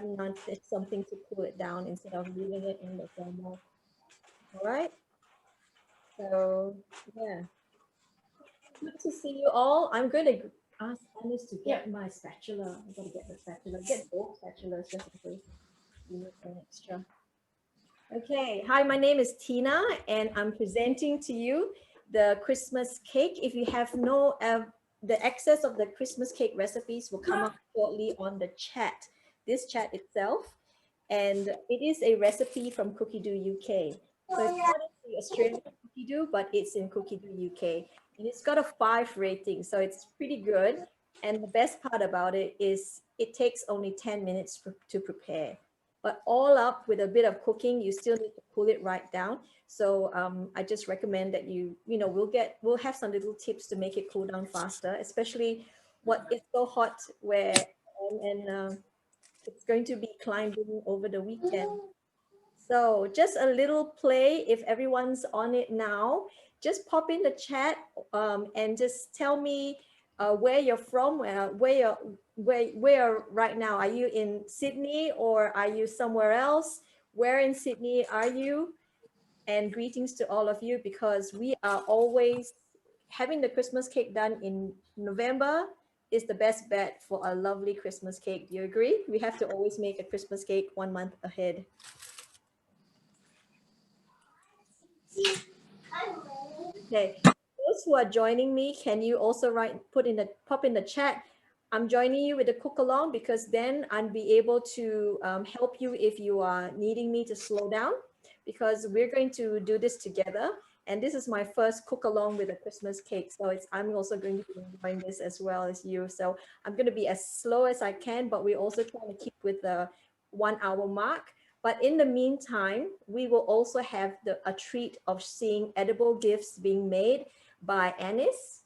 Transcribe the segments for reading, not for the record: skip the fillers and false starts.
have something to cool it down instead of leaving it in the thermal. All right. So yeah, good to see you all. I'm going to ask Alice to get my spatula. I'm going to get the spatula. Get both spatulas just in case you need an extra. Okay. Hi, my name is Tina, and I'm presenting to you the Christmas cake. If you have no, the excess of the Christmas cake recipes will come up shortly on the chat, this chat itself. And it is a recipe from Cookie Do UK. So it's not in the Australian Cookie Do, but it's in Cookie Do UK. And it's got a 5 rating, so it's pretty good. And the best part about it is it takes only 10 minutes to prepare. But all up with a bit of cooking, you still need to cool it right down. So I just recommend that we'll have some little tips to make it cool down faster, especially what is so hot where it's going to be climbing over the weekend. So just a little play. If everyone's on it now, just pop in the chat and just tell me where you're from, where right now. Are you in Sydney or are you somewhere else? Where in Sydney are you? And greetings to all of you, because we are always having the Christmas cake done in November is the best bet for a lovely Christmas cake. Do you agree? We have to always make a Christmas cake 1 month ahead. Okay, those who are joining me, can you also pop in the chat? I'm joining you with the Cookalong because then I'll be able to help you if you are needing me to slow down, because we're going to do this together. And this is my first Cookalong with a Christmas cake. So I'm also going to be enjoying this as well as you. So I'm going to be as slow as I can, but we're also trying to keep with the 1 hour mark. But in the meantime, we will also have a treat of seeing edible gifts being made by Anis,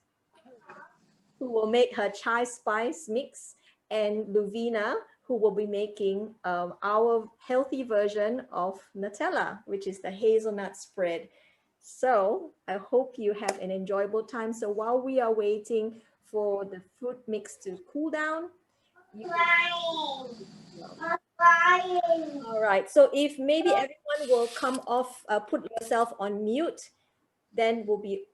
who will make her chai spice mix, and Luvina, who will be making our healthy version of Nutella, which is the hazelnut spread. So I hope you have an enjoyable time. So while we are waiting for the fruit mix to cool down, all right, so if maybe everyone will come off, put yourself on mute, then will be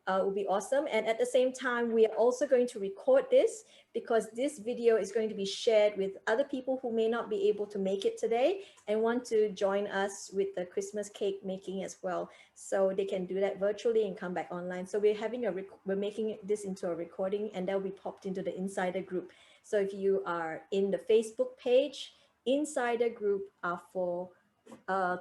awesome. And at the same time, we are also going to record this because this video is going to be shared with other people who may not be able to make it today and want to join us with the Christmas cake making as well. So they can do that virtually and come back online. So we're making this into a recording, and that will be popped into the insider group. So if you are in the Facebook page, insider group are for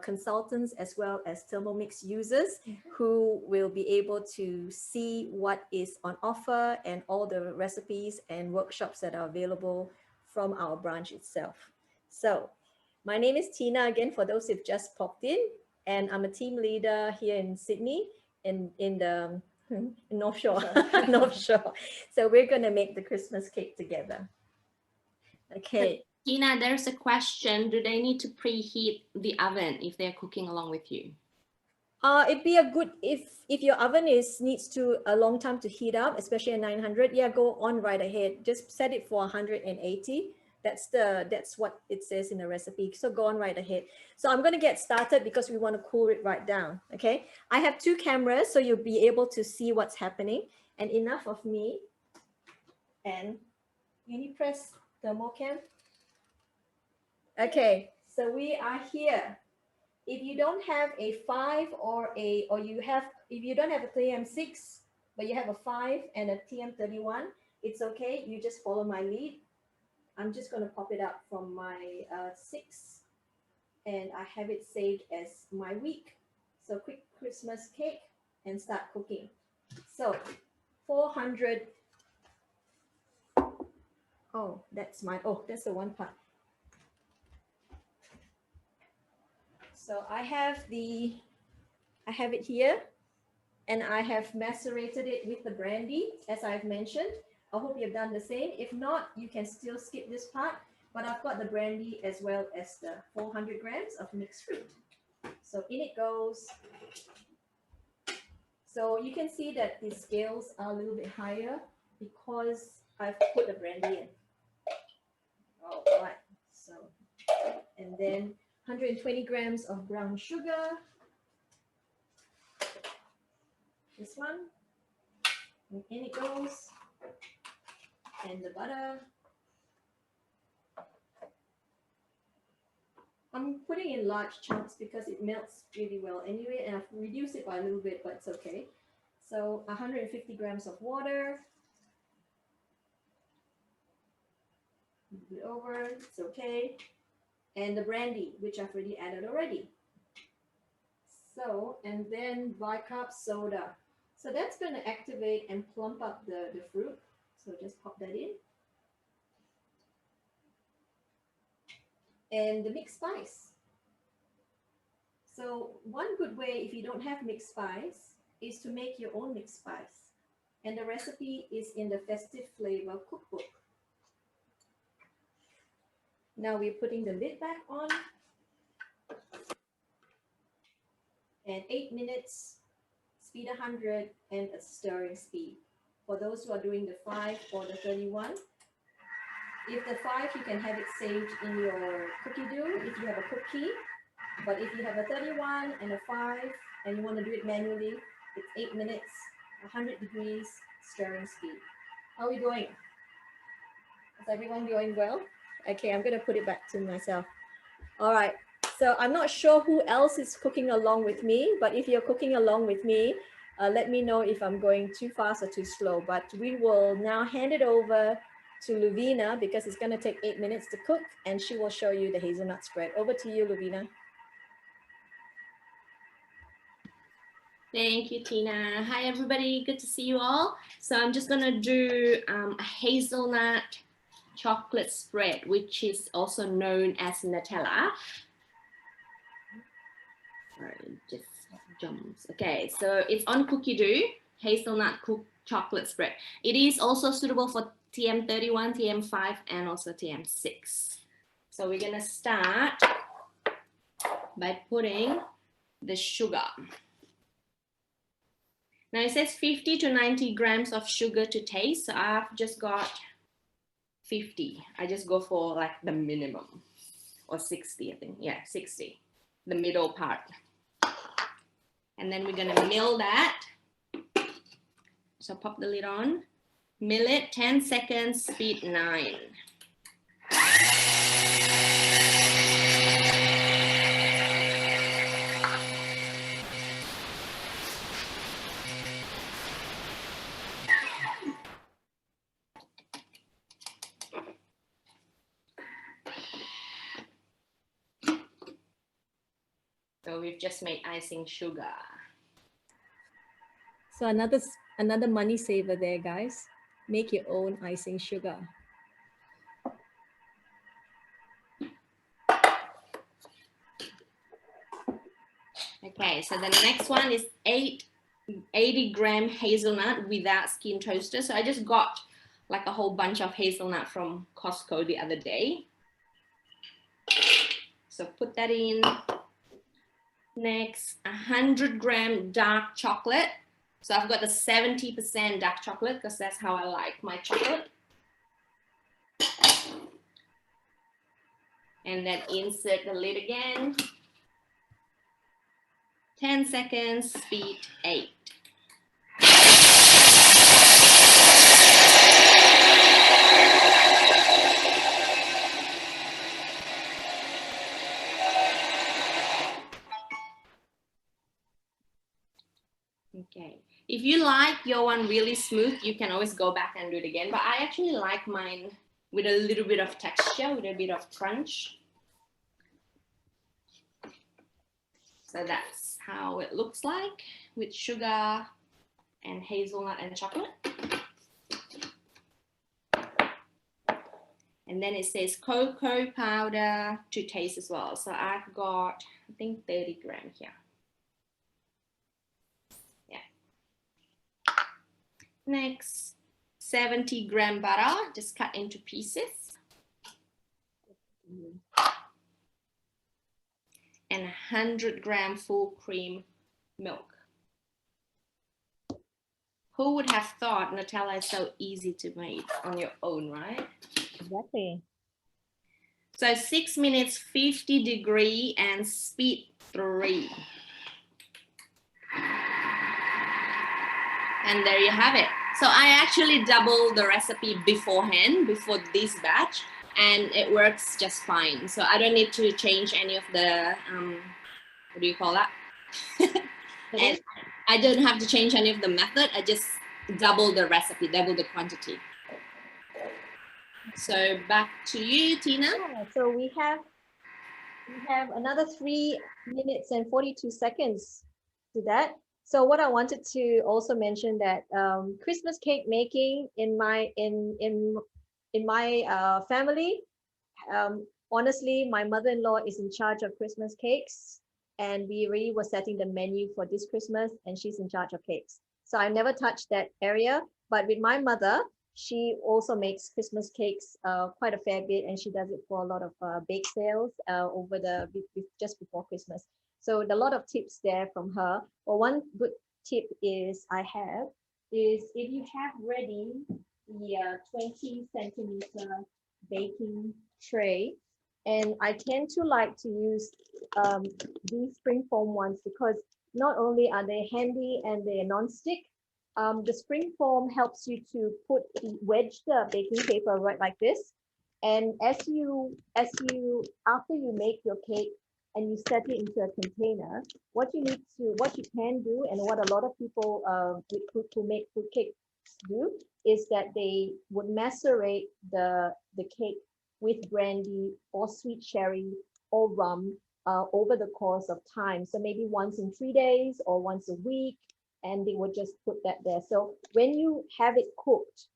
consultants as well as Thermomix users who will be able to see what is on offer and all the recipes and workshops that are available from our branch itself. So my name is Tina again, for those who've just popped in, and I'm a team leader here in Sydney in the North Shore. North Shore. So we're going to make the Christmas cake together. Okay. Tina, there's a question. Do they need to preheat the oven if they're cooking along with you? It'd be a good, if your oven needs to a long time to heat up, especially at 900, yeah, go on right ahead. Just set it for 180. That's what it says in the recipe. So go on right ahead. So I'm going to get started because we want to cool it right down. Okay. I have 2 cameras, so you'll be able to see what's happening, and enough of me. And can you press thermocam? Okay. So we are here. If you don't have a 5 if you don't have a TM6, but you have a 5 and a TM31, it's okay. You just follow my lead. I'm just going to pop it up from my 6, and I have it saved as my week. So quick Christmas cake and start cooking. So 400. Oh, that's the one part. So I have it here, and I have macerated it with the brandy, as I've mentioned. I hope you've done the same. If not, you can still skip this part, but I've got the brandy as well as the 400 grams of mixed fruit. So in it goes. So you can see that the scales are a little bit higher because I've put the brandy in. All right, so, then 120 grams of brown sugar. This one. And in it goes. And the butter. I'm putting in large chunks because it melts really well anyway, and I've reduced it by a little bit, but it's okay. So 150 grams of water. Move it over, it's okay. And the brandy, which I've already added already. So, and then bicarb soda. So that's going to activate and plump up the fruit. So just pop that in. And the mixed spice. So one good way, if you don't have mixed spice, is to make your own mixed spice. And the recipe is in the Festive Flavor cookbook. Now we're putting the lid back on. And 8 minutes, speed 100, and a stirring speed. For those who are doing the 5 or the 31, if the 5, you can have it saved in your cookie dough if you have a cookie. But if you have a 31 and a 5 and you want to do it manually, it's 8 minutes, 100 degrees, stirring speed. How are we going? Is everyone doing well? Okay, I'm going to put it back to myself. All right. So I'm not sure who else is cooking along with me, but if you're cooking along with me, let me know if I'm going too fast or too slow. But we will now hand it over to Luvina because it's going to take 8 minutes to cook, and she will show you the hazelnut spread. Over to you, Luvina. Thank you, Tina. Hi, everybody. Good to see you all. So I'm just going to do a hazelnut chocolate spread, which is also known as Nutella. Sorry, just jumps. Okay, so it's on cookie dough, hazelnut chocolate spread. It is also suitable for TM31, TM5, and also TM6. So we're going to start by putting the sugar. Now it says 50 to 90 grams of sugar to taste. So I've just got 50. I just go for like the minimum, or 60, I think. Yeah, 60, the middle part. And then we're gonna mill that. So pop the lid on, mill it 10 seconds, speed 9. So we've just made icing sugar. So another money saver there, guys. Make your own icing sugar. Okay, so the next one is 80 gram hazelnut without skin toaster. So I just got like a whole bunch of hazelnut from Costco the other day. So put that in. Next, 100 gram dark chocolate. So I've got the 70% dark chocolate because that's how I like my chocolate. And then insert the lid again. 10 seconds, speed 8. Okay, if you like your one really smooth, you can always go back and do it again. But I actually like mine with a little bit of texture, with a bit of crunch. So that's how it looks like with sugar and hazelnut and chocolate. And then it says cocoa powder to taste as well. So I've got, I think 30 grams here. Yeah. Next, 70 gram butter, just cut into pieces. And 100 gram full cream milk. Who would have thought Nutella is so easy to make on your own, right? Exactly. So 6 minutes, 50 degree and speed 3. And there you have it. So I actually doubled the recipe beforehand, before this batch, and it works just fine. So I don't need to change any of the, what do you call that? And I don't have to change any of the method. I just double the recipe, double the quantity. So back to you, Tina. Yeah, so we have another 3 minutes and 42 seconds to that. So what I wanted to also mention that Christmas cake making in my family, honestly, my mother-in-law is in charge of Christmas cakes, and we really were setting the menu for this Christmas, and she's in charge of cakes. So I never touched that area. But with my mother, she also makes Christmas cakes quite a fair bit, and she does it for a lot of bake sales over just before Christmas. So a lot of tips there from her. Well, one good tip is if you have ready the 20 centimeter baking tray, and I tend to like to use these spring foam ones because not only are they handy and they're non-stick, the spring foam helps you to wedge the baking paper right like this. And after you make your cake and you set it into a container, what you can do, and what a lot of people who make fruit cakes do, is that they would macerate the cake with brandy or sweet cherry or rum over the course of time. So maybe once in 3 days or once a week, and they would just put that there. So when you have it cooked,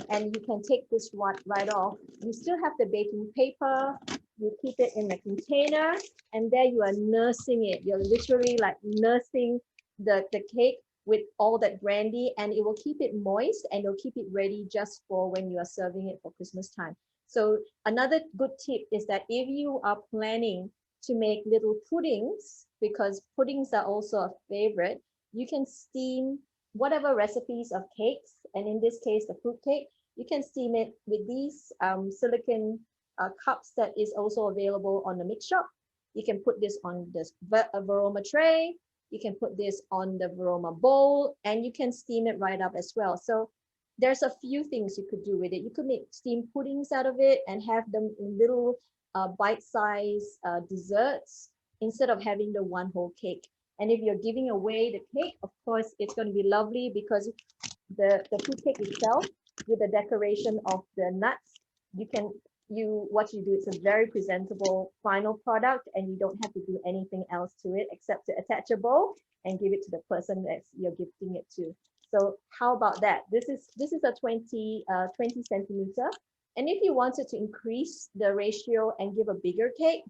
and you can take this right off, you still have the baking paper, you keep it in a container, and there you are nursing it. You're literally like nursing the cake with all that brandy, and it will keep it moist and it'll keep it ready just for when you are serving it for Christmas time. So another good tip is that if you are planning to make little puddings, because puddings are also a favorite, you can steam whatever recipes of cakes, and in this case, the fruit cake, you can steam it with these silicone cups that is also available on the mix shop. You can put this on this Varoma tray. You can put this on the Varoma bowl, and you can steam it right up as well. So there's a few things you could do with it. You could make steamed puddings out of it and have them in little bite-sized desserts instead of having the one whole cake. And if you're giving away the cake, of course, it's going to be lovely because the fruit cake itself, with the decoration of the nuts, what you do, it's a very presentable final product, and you don't have to do anything else to it except to attach a bowl and give it to the person that you're gifting it to. So how about that? This is a 20 centimeter. And if you wanted to increase the ratio and give a bigger cake,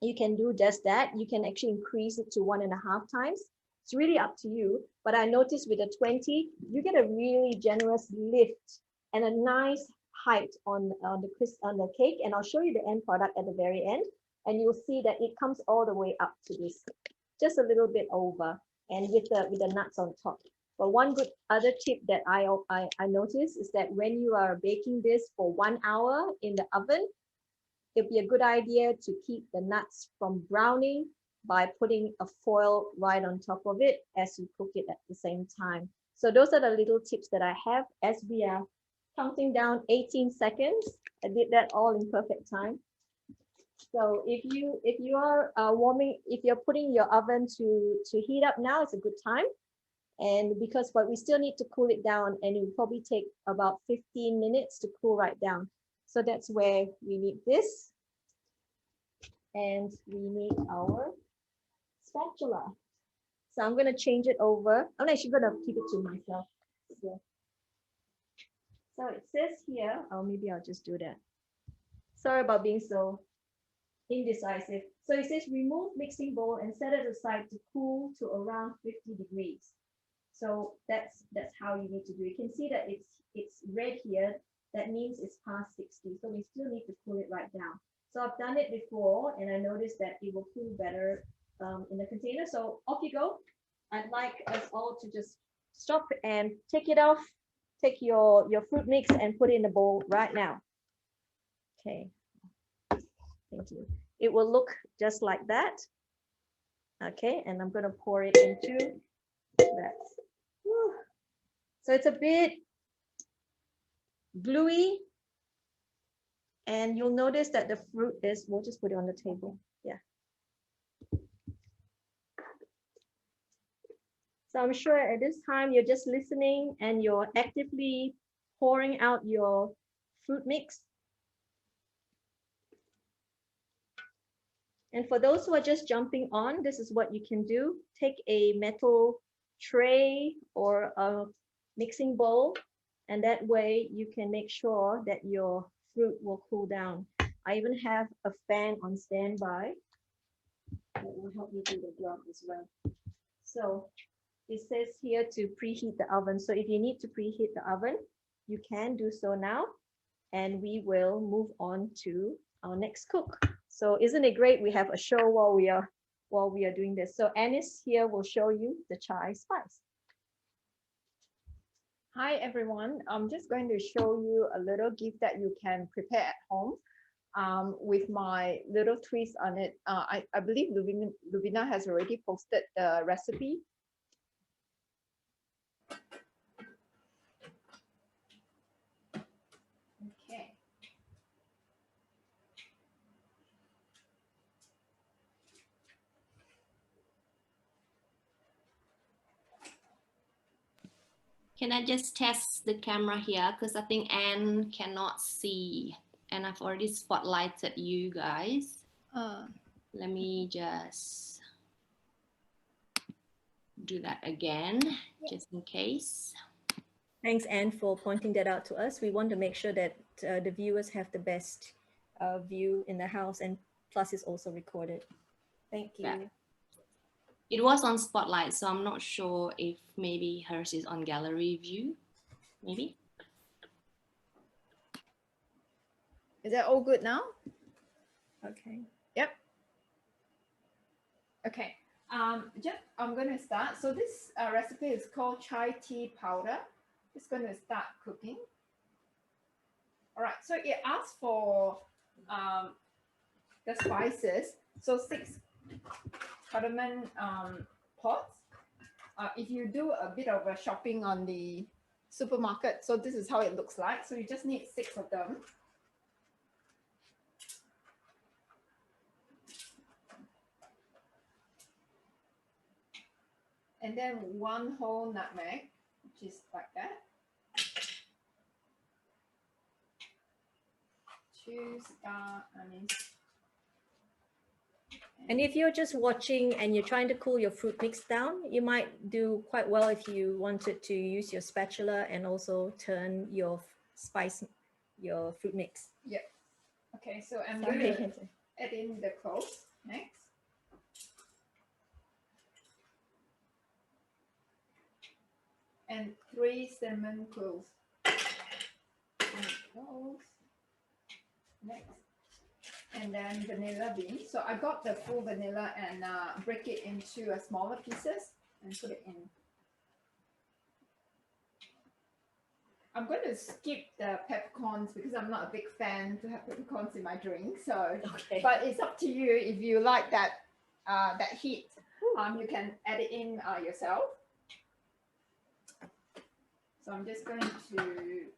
you can do just that. You can actually increase it to 1.5 times. It's really up to you. But I noticed with the 20, you get a really generous lift and a nice height on the cake. And I'll show you the end product at the very end. And you'll see that it comes all the way up to this, just a little bit over, and with the nuts on top. But one good other tip that I noticed is that when you are baking this for 1 hour in the oven, it'd be a good idea to keep the nuts from browning by putting a foil right on top of it as you cook it at the same time. So those are the little tips that I have as we are counting down 18 seconds. I did that all in perfect time. So if you are if you're putting your oven to heat up now, it's a good time. And but we still need to cool it down, and it will probably take about 15 minutes to cool right down. So that's where we need this. And we need our spatula. So I'm going to change it over. I'm actually going to keep it to myself. So it says here, oh, maybe I'll just do that. Sorry about being so indecisive. So it says remove mixing bowl and set it aside to cool to around 50 degrees. So that's how you need to do it. You can see that it's red here. That means it's past 60. So we still need to cool it right down. So I've done it before, and I noticed that it will cool better in the container. So off you go. I'd like us all to just stop and take it off. Take your fruit mix and put it in the bowl right now. Okay. Thank you. It will look just like that. Okay, and I'm going to pour it into that. Whew. So it's a bit gluey, and you'll notice that the fruit is, we'll just put it on the table. Yeah. So I'm sure at this time you're just listening and you're actively pouring out your fruit mix. And for those who are just jumping on, this is what you can do. Take a metal tray or a mixing bowl, and that way you can make sure that your fruit will cool down. I even have a fan on standby that will help you do the job as well. So it says here to preheat the oven. So if you need to preheat the oven, you can do so now, and we will move on to our next cook. So isn't it great? We have a show while we are doing this. So Anis here will show you the chai spice. Hi everyone, I'm just going to show you a little gift that you can prepare at home with my little twist on it. I believe Luvina has already posted the recipe. Okay. Can I just test the camera here? Because I think Anne cannot see. And I've already spotlighted you guys. Let me just do that again, just in case. Thanks, Anne, for pointing that out to us. We want to make sure that the viewers have the best view in the house, and plus it's also recorded. Thank you. Yeah. It was on Spotlight, so I'm not sure if maybe hers is on gallery view, maybe. Is that all good now? Okay. Yep. Okay. I'm going to start. So this recipe is called chai tea powder. Just going to start cooking. All right. So it asks for the spices. So 6 cardamom pods. If you do a bit of a shopping on the supermarket, so this is how it looks like. So you just need 6 of them. And then 1 whole nutmeg, which is like that. 2 star anise. And if you're just watching and you're trying to cool your fruit mix down, you might do quite well if you wanted to use your spatula and also turn your fruit mix. Yeah. Okay, so I'm going to add in the cloves next. And 3 cinnamon cloves. Next. And then vanilla bean. So I got the full vanilla and break it into smaller pieces and put it in. I'm going to skip the peppercorns because I'm not a big fan to have peppercorns in my drink. So, okay. But it's up to you if you like that that heat. You can add it in yourself. So I'm just going to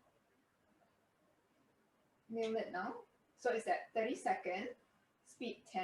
mill it now. So it's at 30 seconds, speed 10.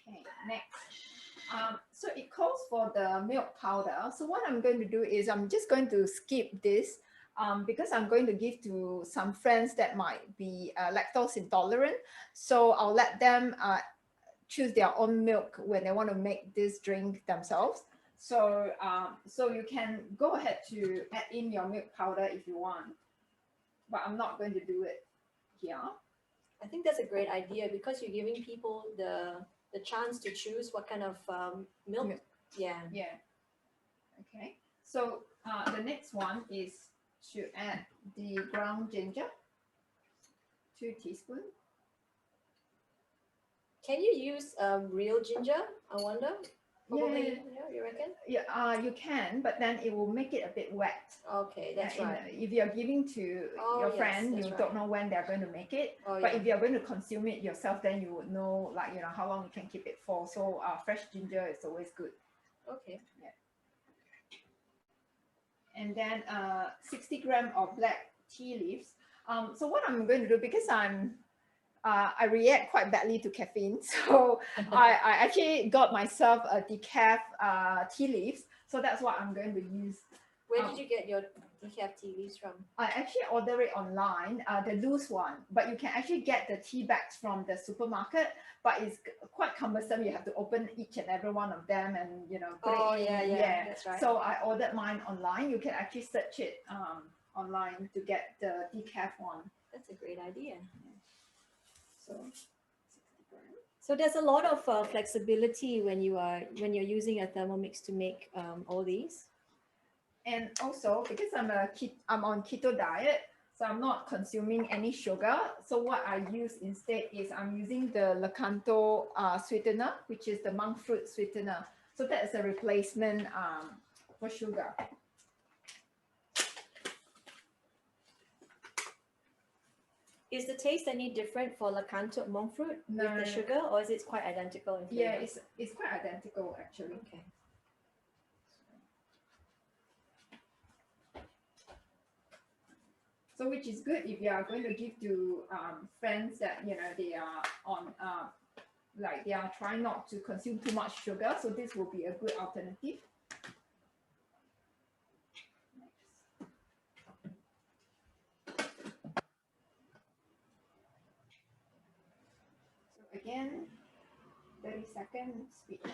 Okay, next. So it calls for the milk powder. So what I'm going to do is I'm just going to skip this because I'm going to give to some friends that might be lactose intolerant. So I'll let them choose their own milk when they want to make this drink themselves. So so you can go ahead to add in your milk powder if you want, but I'm not going to do it here. I think that's a great idea because you're giving people the chance to choose what kind of milk. Milk. Yeah. Yeah. Okay. So the next one is to add the ground ginger, 2 teaspoons. Can you use real ginger? I wonder. Probably. Yeah. Yeah, you reckon? Yeah, you can, but then it will make it a bit wet. Okay, that's right. If you're giving to Oh, your yes, friend, that's you right. don't know when they're going to make it. Oh, But yeah. if you're going to consume it yourself, then you would know, like, you know, how long you can keep it for. So fresh ginger is always good. Okay. And then 60 gram of black tea leaves. So what I'm going to do, because I react quite badly to caffeine, so I actually got myself a decaf tea leaves. So that's what I'm going to use. Where did you get your decaf tea leaves from? I actually order it online, the loose one, but you can actually get the tea bags from the supermarket, but it's quite cumbersome. You have to open each and every one of them and, you know, put it in. Yeah, that's right. So I ordered mine online. You can actually search it online to get the decaf one. That's a great idea. So 60 grams. So there's a lot of flexibility when you're using a Thermomix to make all these. And also because I'm on keto diet, so I'm not consuming any sugar. So what I use instead is I'm using the Lakanto sweetener, which is the monk fruit sweetener. So that is a replacement for sugar. Is the taste any different for Lakanto monk fruit No. with the sugar, or is it quite identical in flavor? Yeah, it's quite identical actually. Okay. So which is good if you are going to give to friends that, you know, they are on like they are trying not to consume too much sugar. So this will be a good alternative. So again, 30 seconds speed on.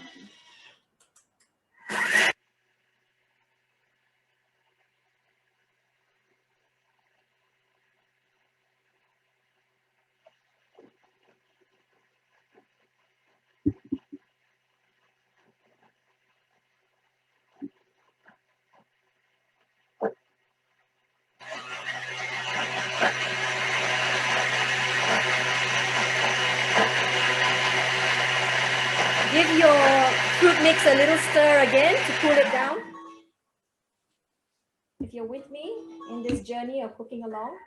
Give your fruit mix a little stir again to cool it down. If you're with me in this journey of cooking along.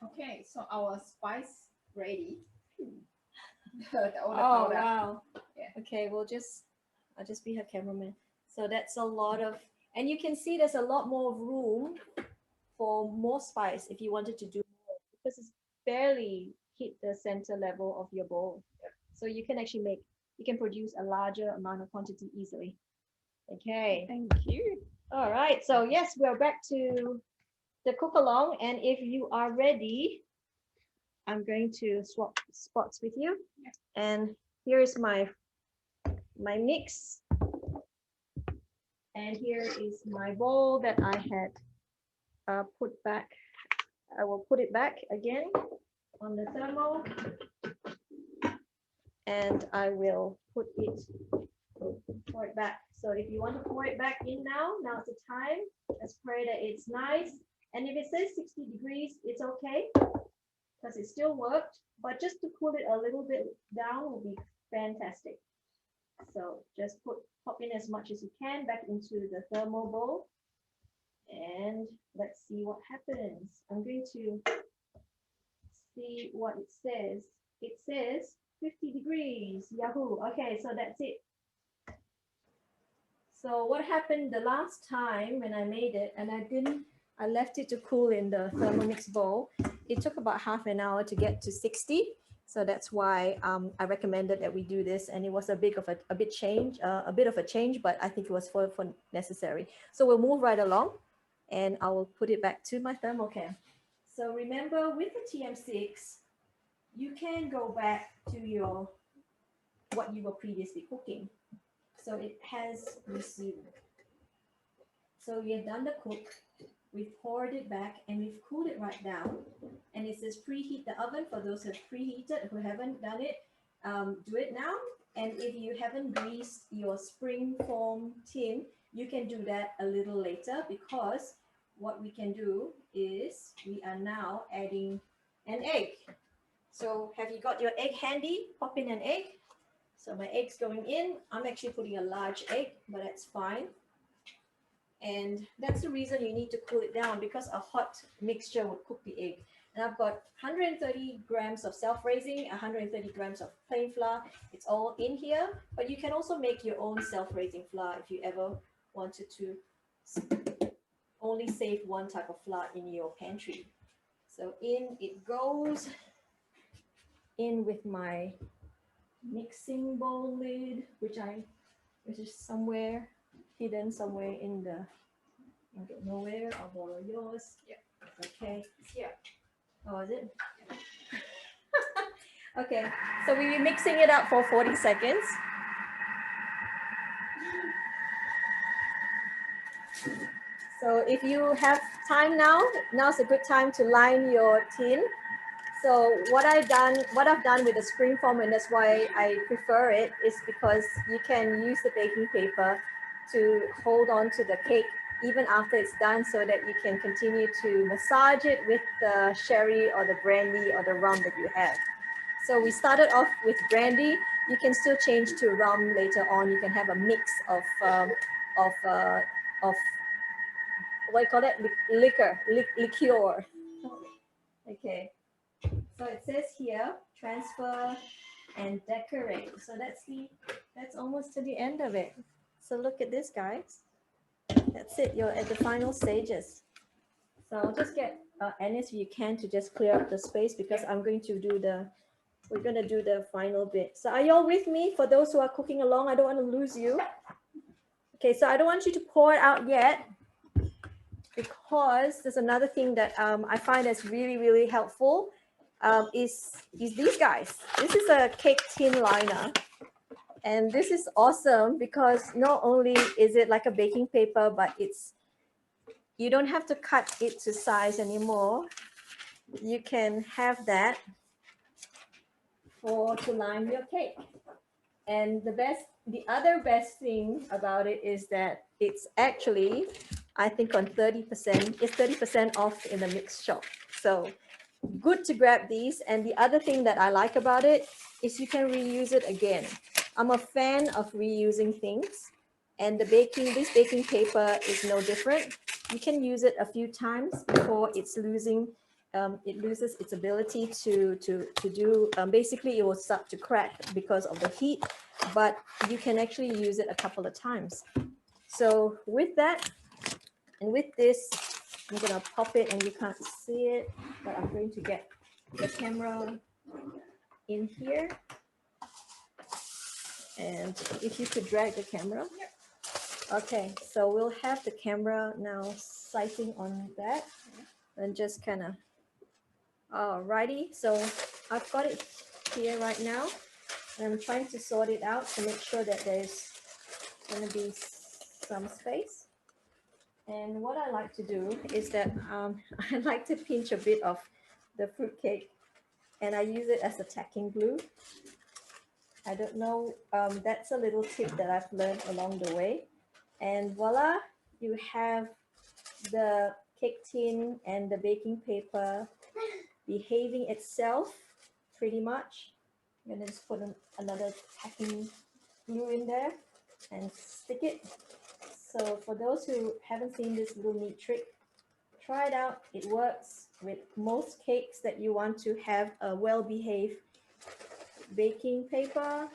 Okay, so our spice ready. Oh wow. Yeah. Okay, I'll just be her cameraman. So that's a lot of, and you can see there's a lot more room for more spice if you wanted to do more, because it's barely hit the center level of your bowl. So you can actually you can produce a larger amount of quantity easily. Okay. Thank you. All right. So yes, we're back to the cook along, and if you are ready, I'm going to swap spots with you. And here is my mix. And here is my bowl that I had put back. I will put it back again on the thermal. And I will pour it back. So if you want to pour it back in now's the time. Let's pray that it's nice. And if it says 60 degrees, it's okay, because it still worked. But just to cool it a little bit down will be fantastic. So just pop in as much as you can back into the thermal bowl. And let's see what happens. I'm going to see what it says. It says 50 degrees. Yahoo. Okay, so that's it. So what happened the last time when I made it, and I left it to cool in the Thermomix bowl. It took about half an hour to get to 60. So that's why I recommended that we do this, and it was a bit of a change, but I think it was for necessary. So we'll move right along, and I will put it back to my thermal can. So remember, with the TM6, you can go back to what you were previously cooking. So it has resumed. So we have done the cook, we've poured it back, and we've cooled it right down. And it says preheat the oven. For those who have preheated, who haven't done it, do it now. And if you haven't greased your spring foam tin, you can do that a little later, because what we can do is we are now adding an egg. So have you got your egg handy? Pop in an egg. So my egg's going in. I'm actually putting a large egg, but that's fine. And that's the reason you need to cool it down, because a hot mixture would cook the egg. And I've got 130 grams of self-raising, 130 grams of plain flour. It's all in here, but you can also make your own self-raising flour if you ever wanted to only save one type of flour in your pantry. So in it goes, in with my mixing bowl lid, which is somewhere hidden somewhere in the, I don't know where. I'll borrow yours. Yeah. Okay. Yeah. Oh, is it? Okay, so we'll be mixing it up for 40 seconds. So if you have time now's a good time to line your tin. So what I've done with the spring foam, and that's why I prefer it, is because you can use the baking paper to hold on to the cake even after it's done, so that you can continue to massage it with the sherry or the brandy or the rum that you have. So we started off with brandy. You can still change to rum later on. You can have a mix of what do you call that? Liqueur. Okay. So it says here, transfer and decorate. So that's almost to the end of it. So look at this, guys. That's it. You're at the final stages. So I'll just get Ennis, if you can, to just clear up the space, because we're going to do the final bit. So are you all with me? For those who are cooking along, I don't want to lose you. Okay, so I don't want you to pour it out yet, because there's another thing that I find that's really, really helpful, is these guys. This is a cake tin liner. And this is awesome, because not only is it like a baking paper, but you don't have to cut it to size anymore. You can have that to line your cake. And the other best thing about it is that it's actually, I think, on 30%. It's 30% off in the mix shop. So good to grab these. And the other thing that I like about it is you can reuse it again. I'm a fan of reusing things, and this baking paper is no different. You can use it a few times before it loses its ability to do, basically it will start to crack because of the heat, but you can actually use it a couple of times. So with that, and with this, I'm gonna pop it, and you can't see it, but I'm going to get the camera in here. And if you could drag the camera. Okay, so we'll have the camera now sighting on that, and just kind of, alrighty. So I've got it here right now, and I'm trying to sort it out to make sure that there's going to be some space. And what I like to do is that I like to pinch a bit of the fruit cake, and I use it as a tacking glue. I don't know, that's a little tip that I've learned along the way. And voila, you have the cake tin and the baking paper behaving itself pretty much. I'm gonna just put another packing glue in there and stick it. So for those who haven't seen this little neat trick, try it out. It works with most cakes that you want to have a well-behaved baking paper.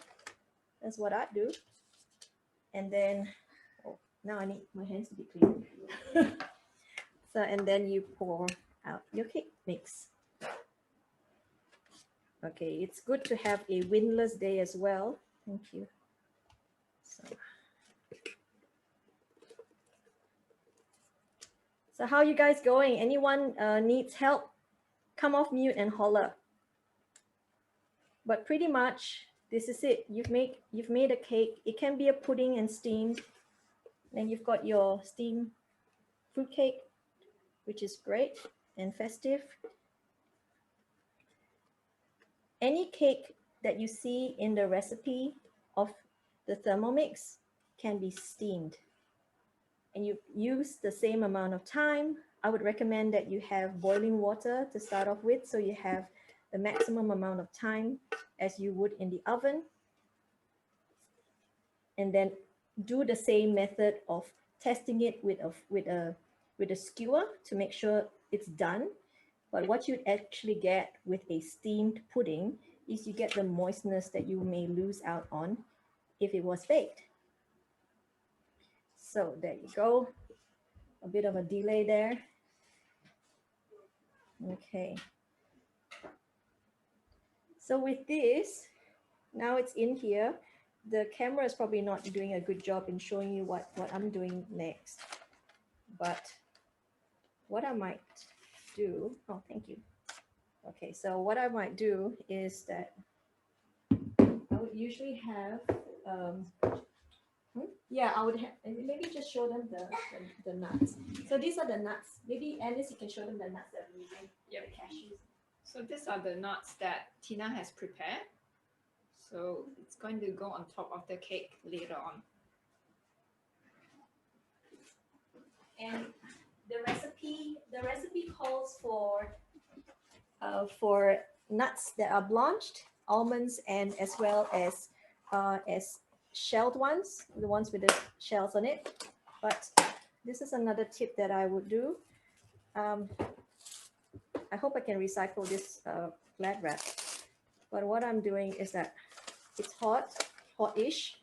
That's what I do. And then, now I need my hands to be clean. So, and then you pour out your cake mix. Okay, it's good to have a windless day as well. Thank you. So how are you guys going? Anyone needs help? Come off mute and holler. But pretty much this is it. You've made a cake. It can be a pudding and steamed. Then you've got your steamed fruit cake, which is great and festive. Any cake that you see in the recipe of the Thermomix can be steamed. And you use the same amount of time. I would recommend that you have boiling water to start off with, so you have the maximum amount of time as you would in the oven. And then do the same method of testing it with a skewer to make sure it's done. But what you'd actually get with a steamed pudding is you get the moistness that you may lose out on if it was baked. So there you go. A bit of a delay there. Okay. So with this, now it's in here. The camera is probably not doing a good job in showing you what I'm doing next. But what I might do, oh, thank you. Okay, so what I might do is that I would usually have, yeah, I would have, maybe just show them the nuts. So these are the nuts. Maybe Alice, you can show them the nuts that we're using. Yeah, the cashews. So these are the nuts that Tina has prepared. So it's going to go on top of the cake later on. And the recipe calls for nuts that are blanched, almonds, and as well as shelled ones, the ones with the shells on it. But this is another tip that I would do. I hope I can recycle this glad wrap. But what I'm doing is that it's hot-ish,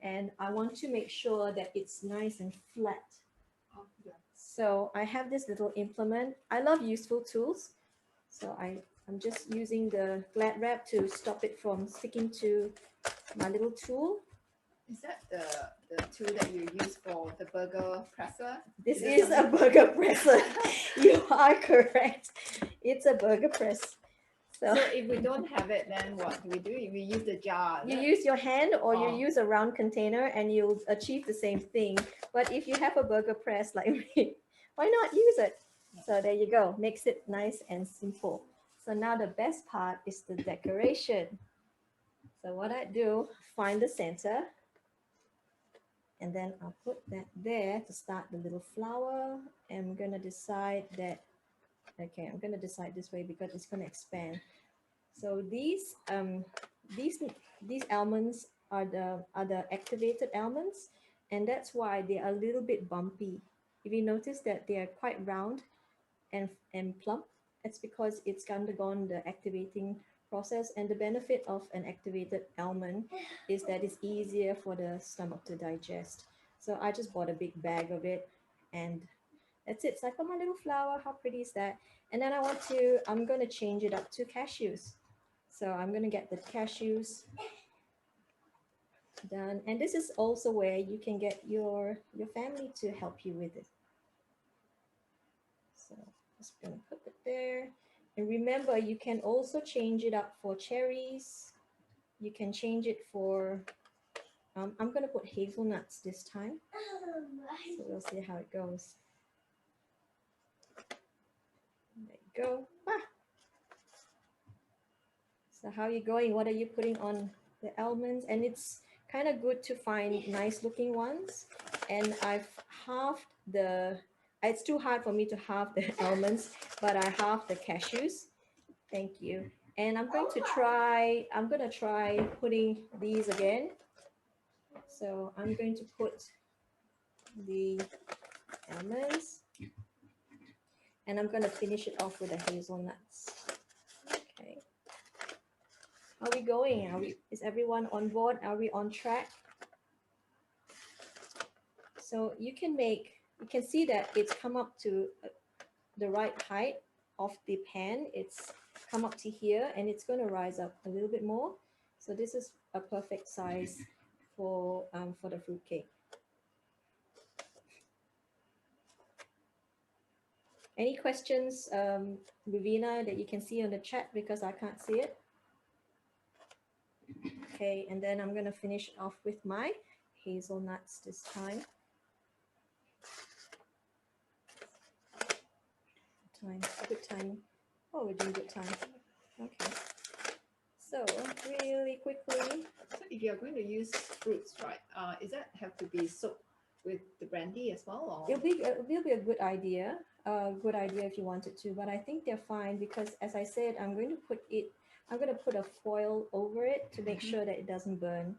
and I want to make sure that it's nice and flat. Oh, yeah. So I have this little implement. I love useful tools. So I'm just using the glad wrap to stop it from sticking to my little tool. Is that the tool that you use for the burger presser? This is a burger presser. You are correct. It's a burger press. So if we don't have it, then what do we do? We use the jar. You use your hand or you Oh. use a round container and you'll achieve the same thing. But if you have a burger press like me, why not use it? So there you go. Makes it nice and simple. So now the best part is the decoration. So what I do, find the center, and then I'll put that there to start the little flower. And I'm gonna decide that, okay, I'm gonna decide this way because it's gonna expand. So these almonds are the activated almonds, and that's why they are a little bit bumpy. If you notice that they are quite round and plump, it's because it's undergone the activating process. And the benefit of an activated almond is that it's easier for the stomach to digest. So I just bought a big bag of it, and that's it. So I got my little flower. How pretty is that? And then I'm going to change it up to cashews. So I'm going to get the cashews done. And this is also where you can get your family to help you with it. So just going to put it there. And remember, you can also change it up for cherries. You can change it for, I'm going to put hazelnuts this time. So we'll see how it goes. There you go. Ah. So how are you going? What are you putting on the almonds? And it's kind of good to find nice looking ones. And I've halved it's too hard for me to halve the almonds, but I halved the cashews. Thank you. And I'm going to try putting these again. So I'm going to put the almonds, and I'm going to finish it off with the hazelnuts. Okay. How are we going? Is everyone on board? Are we on track? So you can see that it's come up to the right height of the pan. It's come up to here, and it's going to rise up a little bit more. So this is a perfect size for the fruit cake. Any questions, Ruvina, that you can see on the chat because I can't see it? Okay, and then I'm gonna finish off with my hazelnuts this time. Good time. Oh, we're doing good time. Okay. So really quickly. So if you're going to use fruits, right? Is that have to be soaked with the brandy as well, or? It'll be a good idea. Good idea if you wanted to, but I think they're fine because, as I said, I'm going to put a foil over it to make sure that it doesn't burn.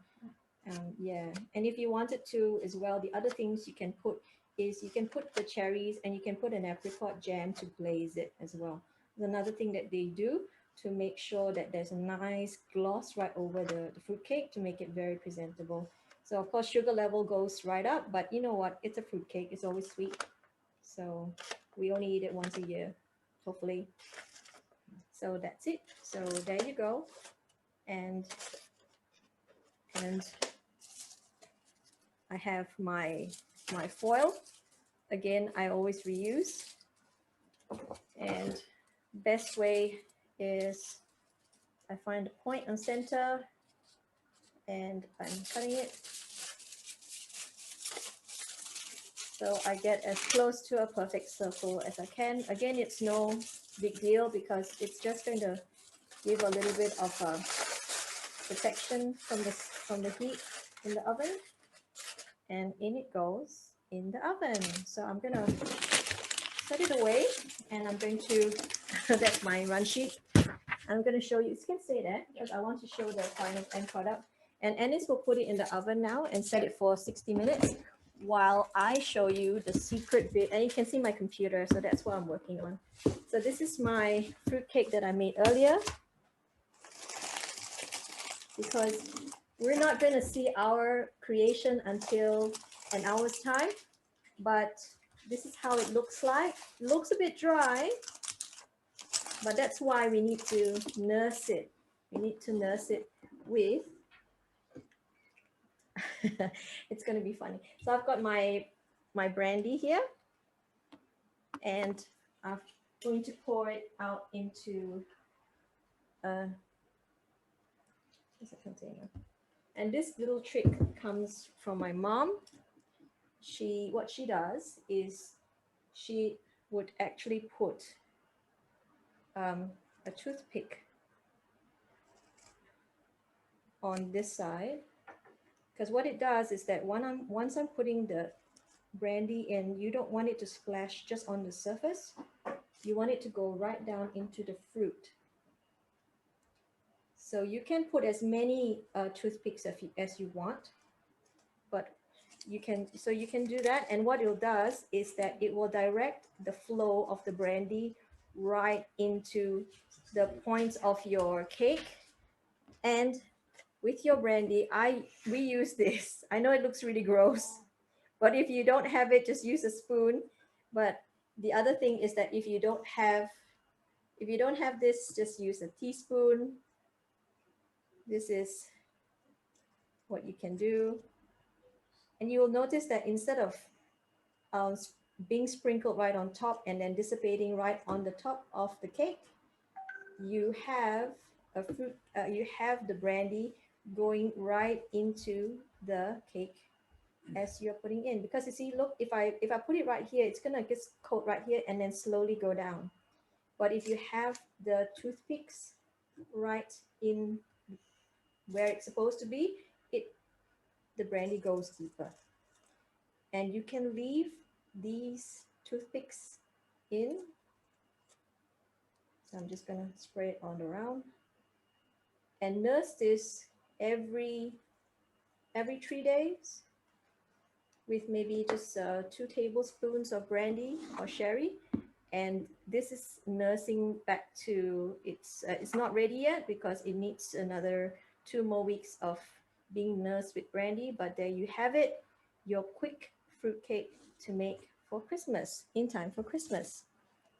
Yeah, and if you wanted to as well, the other things you can put is you can put the cherries and you can put an apricot jam to glaze it as well. There's another thing that they do to make sure that there's a nice gloss right over the fruit cake to make it very presentable. So of course sugar level goes right up, but you know what? It's a fruit cake. It's always sweet. So we only eat it once a year, hopefully. So that's it. So there you go. And I have my foil. Again, I always reuse. And best way is I find a point on center and I'm cutting it. So I get as close to a perfect circle as I can. Again, it's no big deal because it's just going to give a little bit of protection from the heat in the oven. And in it goes in the oven. So I'm gonna set it away and I'm going to, that's my run sheet. I'm going to show you, you can say that because I want to show the final end product. And Ennis will put it in the oven now and set it for 60 minutes while I show you the secret bit. And you can see my computer, so that's what I'm working on. So this is my fruit cake that I made earlier. Because we're not going to see our creation until an hour's time, but this is how it looks like. It looks a bit dry, but that's why we need to nurse it. We need to nurse it with, it's going to be funny. So I've got my brandy here, and I'm going to pour it out into a container. And this little trick comes from my mom. What she does is she would actually put a toothpick on this side, because what it does is that once I'm putting the brandy in, you don't want it to splash just on the surface. You want it to go right down into the fruit. So you can put as many toothpicks as you want, but you can do that. And what it does is that it will direct the flow of the brandy right into the points of your cake. And with your brandy, we use this. I know it looks really gross, but if you don't have it, just use a spoon. But the other thing is that if you don't have this, just use a teaspoon. This is what you can do. And you will notice that instead of being sprinkled right on top and then dissipating right on the top of the cake, you have you have the brandy going right into the cake as you're putting in. Because you see, look, if I put it right here, it's gonna just coat right here and then slowly go down. But if you have the toothpicks right in where it's supposed to be, the brandy goes deeper. And you can leave these toothpicks in. So I'm just gonna spray it all around and nurse this every 3 days with maybe just 2 tablespoons of brandy or sherry. And this is nursing back to it's not ready yet because it needs another 2 more weeks of being nursed with brandy. But there you have it, your quick fruit cake to make for Christmas, in time for Christmas.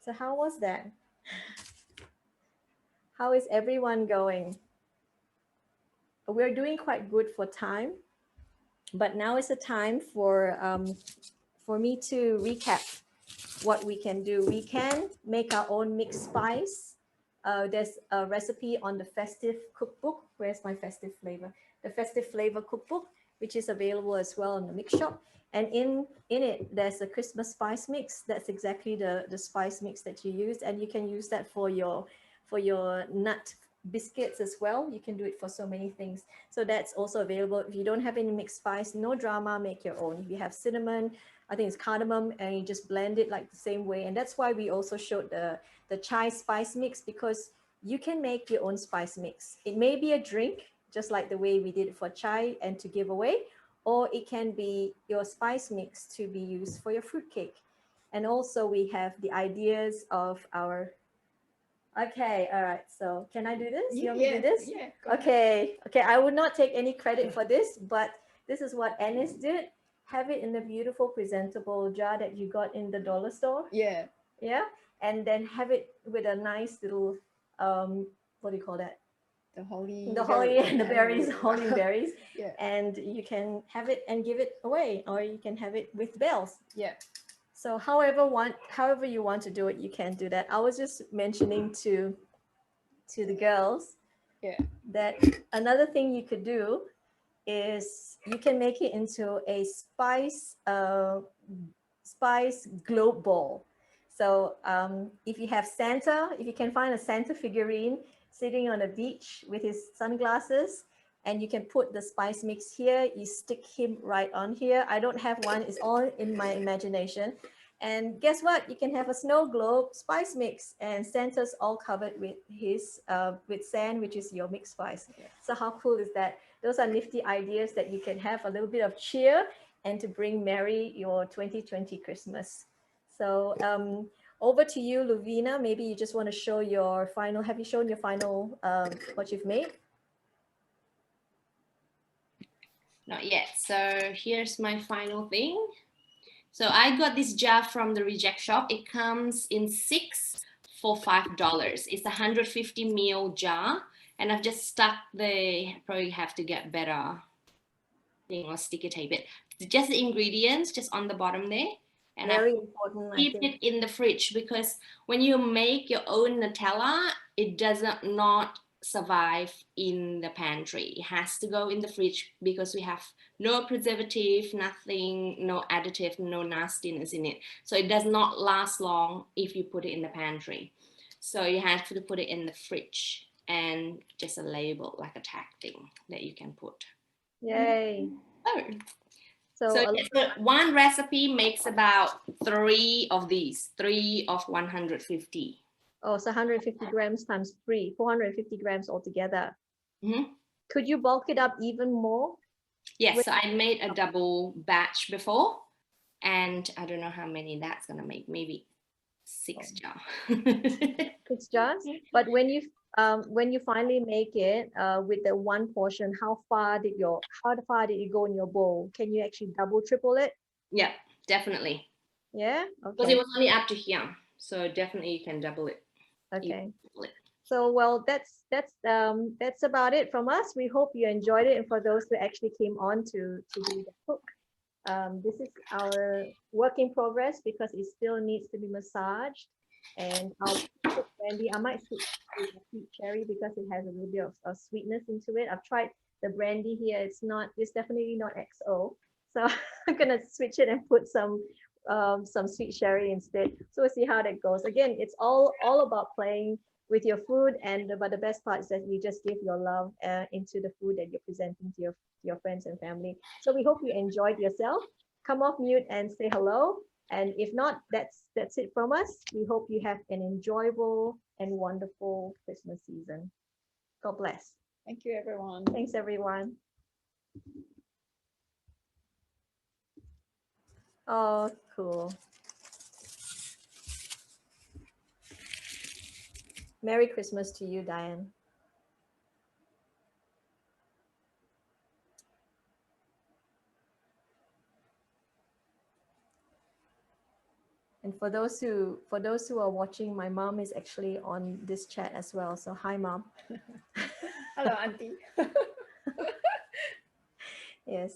So how was that? How is everyone going? We're doing quite good for time, but now is the time for me to recap what we can do. We can make our own mixed spice. There's a recipe on the festive cookbook. Where's my festive flavor? the Festive Flavor Cookbook, which is available as well in the mix shop. And in it, there's a Christmas spice mix. That's exactly the spice mix that you use. And you can use that for your nut biscuits as well. You can do it for so many things. So that's also available. If you don't have any mixed spice, no drama, make your own. If you have cinnamon, I think it's cardamom, and you just blend it like the same way. And that's why we also showed the chai spice mix, because you can make your own spice mix. It may be a drink, just like the way we did it for chai and to give away, or it can be your spice mix to be used for your fruit cake. And also we have the ideas of our, okay, all right. So can I do this? You want me to do this? Yeah. Go ahead. Okay, I would not take any credit for this, but this is what Ennis did. Have it in the beautiful presentable jar that you got in the dollar store. Yeah. Yeah. And then have it with a nice little, what do you call that? The holly. The holly and the berries, holly and berries. Yeah. And you can have it and give it away, or you can have it with bells. Yeah. So however you want to do it, you can do that. I was just mentioning to the girls, Yeah. that another thing you could do is you can make it into a spice globe ball. So if you have Santa, if you can find a Santa figurine sitting on a beach with his sunglasses, and you can put the spice mix here, you stick him right on here. I don't have one, it's all in my imagination. And guess what? You can have a snow globe spice mix, and Santa's all covered with his with sand, which is your mixed spice. Yeah. So how cool is that? Those are nifty ideas that you can have a little bit of cheer and to bring merry your 2020 Christmas. So over to you, Luvina. Maybe you just want to show your final. Have you shown your final what you've made? Not yet. So here's my final thing. So I got this jar from the reject shop. It comes in 6 for $5. It's a 150 ml jar, and I've just stuck probably have to get better thing or sticky tape it. Just the ingredients, just on the bottom there. And Very important, I keep think. it in the fridge, because when you make your own Nutella, it does not survive in the pantry. It has to go in the fridge, because we have no preservative, nothing, no additive, no nastiness in it. So it does not last long if you put it in the pantry. So you have to put it in the fridge, and just a label, like a tag thing that you can put. Yay. Oh. So one recipe makes about 3 of these, 3 of 150. Oh, so 150 grams times 3, 450 grams altogether. Mm-hmm. Could you bulk it up even more? Yes, so I made a double batch before, and I don't know how many that's gonna make. Maybe 6 jars. 6 jars. But when you finally make it with the one portion, how far did you go in your bowl? Can you actually double, triple it? Yeah, definitely. Yeah. Because Okay. it was only up to here, so definitely you can double it. Okay. So well, that's about it from us. We hope you enjoyed it, and for those who actually came on to do the cook, this is our work in progress, because it still needs to be massaged. And I'll put brandy. I might switch to the sweet cherry, because it has a little bit of sweetness into it. I've tried the brandy here. It's definitely not XO. So I'm gonna switch it and put some sweet cherry instead. So we'll see how that goes. Again, it's all about playing with your food, but the best part is that you just give your love into the food that you're presenting to your friends and family. So we hope you enjoyed yourself. Come off mute and say hello. And if not, that's it from us. We hope you have an enjoyable and wonderful Christmas season. God bless. Thank you, everyone. Thanks, everyone. Oh, cool. Merry Christmas to you, Diane. And for those who are watching, my mom is actually on this chat as well. So hi, Mom. Hello, Auntie. Yes.